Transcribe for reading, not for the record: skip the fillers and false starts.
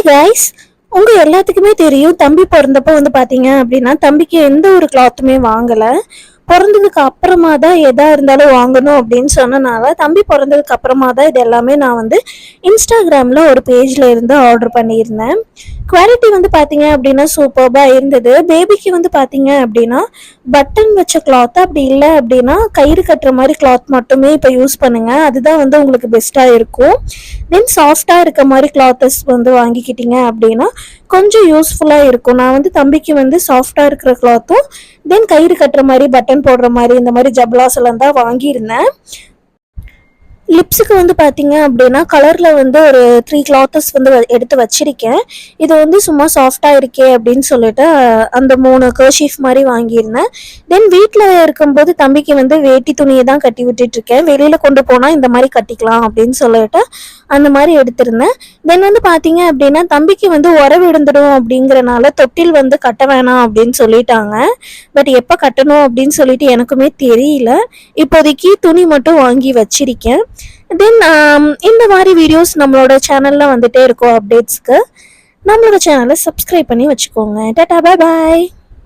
Guys, உங்க எல்லாத்துக்குமே தெரியும் தம்பி பிறந்தப்போ வந்து பாத்தீங்க அப்படின்னா தம்பிக்கு எந்த ஒரு கிளாத்துமே வாங்கல. பிறந்ததுக்கு அப்புறமா தான் எதா இருந்தாலும் வாங்கணும் அப்படின்னு சொன்னனால தம்பி பிறந்ததுக்கு அப்புறமா தான் இது எல்லாமே நான் வந்து இன்ஸ்டாகிராமில் ஒரு பேஜில் இருந்து ஆர்டர் பண்ணியிருந்தேன். குவாலிட்டி வந்து பார்த்தீங்க அப்படின்னா சூப்பர்பாக இருந்தது. பேபிக்கு வந்து பார்த்தீங்க அப்படின்னா பட்டன் வச்ச கிளாத், அப்படி இல்லை அப்படின்னா கயிறு கட்டுற மாதிரி கிளாத் மட்டுமே இப்போ யூஸ் பண்ணுங்க, அதுதான் வந்து உங்களுக்கு பெஸ்ட்டாக இருக்கும். தென் சாஃப்டாக இருக்க மாதிரி கிளாத்தஸ் வந்து வாங்கிக்கிட்டீங்க அப்படின்னா கொஞ்சம் யூஸ்ஃபுல்லாக இருக்கும். நான் வந்து தம்பிக்கு வந்து சாஃப்டாக இருக்கிற கிளாத்தும் தென் கயிறு கட்டுற மாதிரி பட்டன் போடுற மாதிரி இந்த மாதிரி ஜப்லாஸ் எல்லாம் தான் வாங்கியிருந்தேன். லிப்ஸுக்கு வந்து பார்த்தீங்க அப்படின்னா கலரில் வந்து ஒரு 3 கிளாத்தஸ் வந்து எடுத்து வச்சிருக்கேன். இது வந்து சும்மா சாஃப்டாக இருக்கே அப்படின்னு சொல்லிட்டு அந்த 3 கர்ஷீஃப் மாதிரி வாங்கியிருந்தேன். தென் வீட்டில் இருக்கும்போது தம்பிக்கு வந்து வேட்டி துணியை தான் கட்டி விட்டுட்ருக்கேன். வெளியில் கொண்டு போனால் இந்த மாதிரி கட்டிக்கலாம் அப்படின்னு சொல்லிட்டு அந்த மாதிரி எடுத்திருந்தேன். தென் வந்து பார்த்தீங்க அப்படின்னா தம்பிக்கு வந்து விழுந்துடும் அப்படிங்கிறனால தொட்டில் வந்து கட்ட வேணாம் அப்படின்னு சொல்லிட்டாங்க. பட் எப்போ கட்டணும் அப்படின்னு சொல்லிட்டு எனக்குமே தெரியல. இப்போதைக்கு துணி மட்டும் வாங்கி வச்சிருக்கேன். தென் இந்த மாதிரி வீடியோஸ் நம்மளோட சேனலில் வந்துட்டே இருக்கும் அப்டேட்ஸ்க்கு. நம்மளோட சேனலை சப்ஸ்கிரைப் பண்ணி வச்சுக்கோங்க. டாடா, பாய் பாய்.